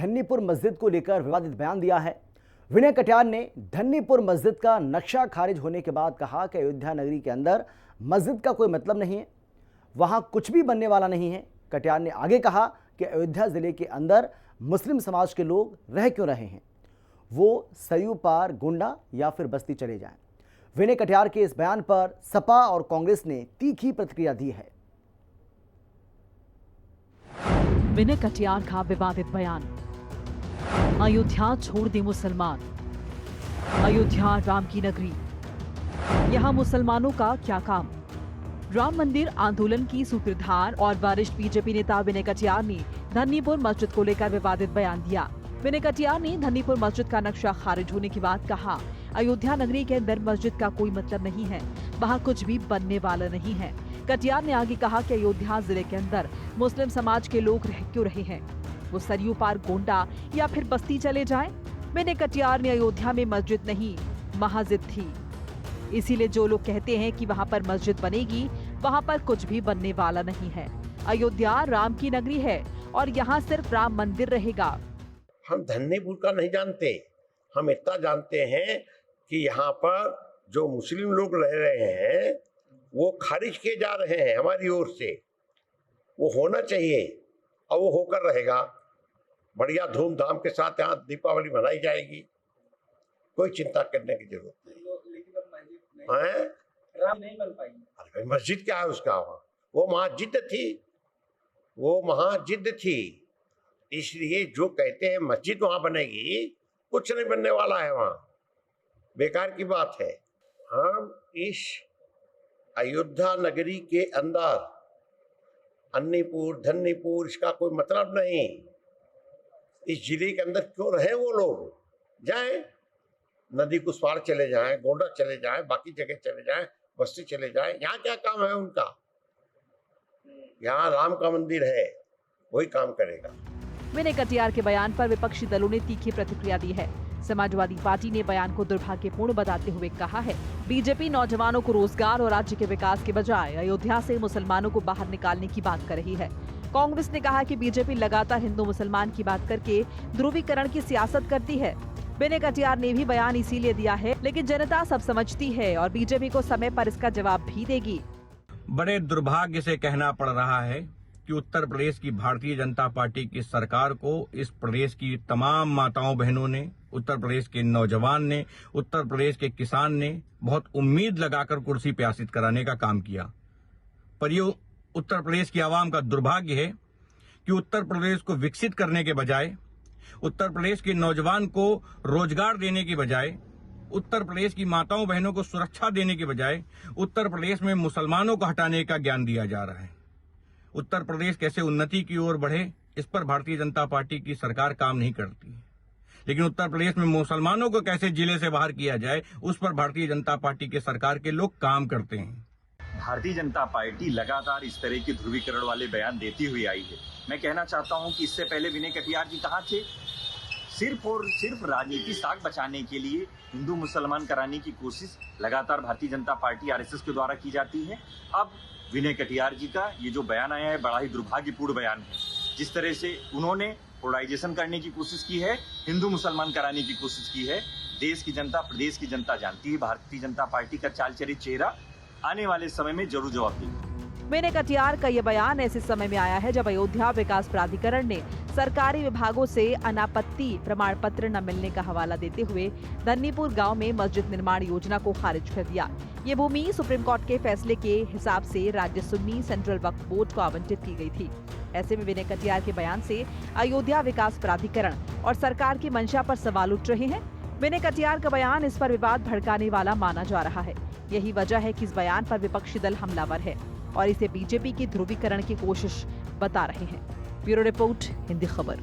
धन्नीपुर मस्जिद को लेकर विवादित बयान दिया है। विनय कटियार ने धन्नीपुर मस्जिद का नक्शा खारिज होने के बाद कहा कि अयोध्या नगरी के अंदर मस्जिद का कोई मतलब नहीं है, वहां कुछ भी बनने वाला नहीं है। कटियार ने आगे कहा कि अयोध्या जिले के अंदर मुस्लिम समाज के लोग रह क्यों रहे हैं, वो सरयू पार गोंडा या फिर बस्ती चले जाएं। विनय कटियार के इस बयान पर सपा और कांग्रेस ने तीखी प्रतिक्रिया दी है। विनय कटियार का विवादित बयान। अयोध्या छोड़ दे मुसलमान, अयोध्या राम की नगरी, यहाँ मुसलमानों का क्या काम। राम मंदिर आंदोलन की सूत्रधार और वरिष्ठ बीजेपी नेता विनय कटियार ने धन्नीपुर मस्जिद को लेकर विवादित बयान दिया। विनय कटियार ने धन्नीपुर मस्जिद का नक्शा खारिज होने के बाद कहा, अयोध्या नगरी के अंदर मस्जिद का कोई मतलब नहीं है, वहाँ कुछ भी बनने वाला नहीं है। कटियार ने आगे कहा कि अयोध्या जिले के अंदर मुस्लिम समाज के लोग रह क्यों रहे हैं, वो सरयू पार गोंडा या फिर बस्ती चले जाएं। विनय कटियार ने अयोध्या में मस्जिद नहीं मस्जिद थी, इसीलिए जो लोग कहते हैं कि वहां पर मस्जिद बनेगी, वहां पर कुछ भी बनने वाला नहीं है। अयोध्या राम की नगरी है और यहाँ सिर्फ राम मंदिर रहेगा। हम धन्नीपुर का नहीं जानते, हम इतना जानते हैं कि यहाँ पर जो मुस्लिम लोग रह रहे हैं वो खारिज किए जा रहे हैं हमारी ओर से। वो होना चाहिए और वो होकर रहेगा। बढ़िया धूमधाम के साथ यहाँ दीपावली मनाई जाएगी, कोई चिंता करने की जरूरत नहीं है। राम नहीं बन पाएगी। अरे मस्जिद क्या है उसका, वो महाजिद थी, वो महाजिद थी। इसलिए जो कहते हैं मस्जिद वहां बनेगी, कुछ नहीं बनने वाला है, वहां बेकार की बात है। हम इस अयोध्या नगरी के अंदर अन्नीपुर धन्नीपुर इसका कोई मतलब नहीं। इस जिले के अंदर क्यों रहे वो लोग, जाएं नदी कुछ पार चले जाएं, गोंडा चले जाएं, बाकी जगह चले जाएं, बस्ती चले जाएं। यहाँ क्या काम है उनका, यहाँ राम का मंदिर है, वही काम करेगा। विनय कटियार के बयान पर विपक्षी दलों ने तीखी प्रतिक्रिया दी है। समाजवादी पार्टी ने बयान को दुर्भाग्यपूर्ण बताते हुए कहा है, बीजेपी नौजवानों को रोजगार और राज्य के विकास के बजाय अयोध्या से मुसलमानों को बाहर निकालने की बात कर रही है। कांग्रेस ने कहा कि बीजेपी लगातार हिंदू मुसलमान की बात करके ध्रुवीकरण की सियासत करती है। विनय कटियार ने भी बयान इसीलिए दिया है, लेकिन जनता सब समझती है और बीजेपी को समय पर इसका जवाब भी देगी। बड़े दुर्भाग्य से कहना पड़ रहा है कि उत्तर प्रदेश की भारतीय जनता पार्टी की सरकार को इस प्रदेश की तमाम माताओं बहनों ने, उत्तर प्रदेश के नौजवान ने, उत्तर प्रदेश के किसान ने बहुत उम्मीद लगाकर कुर्सी पे आसीन कराने का काम किया। पर ये उत्तर प्रदेश की आवाम का दुर्भाग्य है कि उत्तर प्रदेश को विकसित करने के बजाय, उत्तर प्रदेश के नौजवान को रोजगार देने की बजाय, उत्तर प्रदेश की माताओं बहनों को सुरक्षा देने के बजाय उत्तर प्रदेश में मुसलमानों को हटाने का ज्ञान दिया जा रहा है। उत्तर प्रदेश कैसे उन्नति की ओर बढ़े, इस पर भारतीय जनता पार्टी की सरकार काम नहीं करती, लेकिन उत्तर प्रदेश में मुसलमानों को कैसे जिले से बाहर किया जाए, उस पर भारतीय जनता पार्टी के सरकार के लोग काम करते हैं। भारतीय जनता पार्टी लगातार इस तरह के ध्रुवीकरण वाले बयान देती हुई आई है। मैं कहना चाहता हूं कि इससे पहले विनय कटियार जी कहाँ थे? सिर्फ और सिर्फ राजनीति साख बचाने के लिए हिंदू मुसलमान कराने की कोशिश लगातार भारतीय जनता पार्टी आरएसएस के द्वारा की जाती है। अब विनय कटियार जी का ये जो बयान आया है, बड़ा ही दुर्भाग्यपूर्ण बयान है। जिस तरह से उन्होंने पोलराइजेशन करने की कोशिश की है, हिंदू मुसलमान कराने की कोशिश की है, देश की जनता, प्रदेश की जनता जानती है। भारतीय जनता पार्टी का चाल चरित चेहरा आने वाले समय में जरूर जवाब देगा। विनय कटियार का ये बयान ऐसे समय में आया है जब अयोध्या विकास प्राधिकरण ने सरकारी विभागों से अनापत्ति प्रमाण पत्र न मिलने का हवाला देते हुए धन्नीपुर गांव में मस्जिद निर्माण योजना को खारिज कर दिया। ये भूमि सुप्रीम कोर्ट के फैसले के हिसाब से राज्य सुन्नी सेंट्रल वक्फ बोर्ड को आवंटित की गई थी। ऐसे में विनय कटियार के बयान से अयोध्या विकास प्राधिकरण और सरकार की मंशा पर सवाल उठ रहे हैं। विनय कटियार का बयान इस पर विवाद भड़काने वाला माना जा रहा है। यही वजह है कि इस बयान पर विपक्षी दल हमलावर है और इसे बीजेपी की ध्रुवीकरण की कोशिश बता रहे हैं। ब्यूरो रिपोर्ट, हिंदी खबर।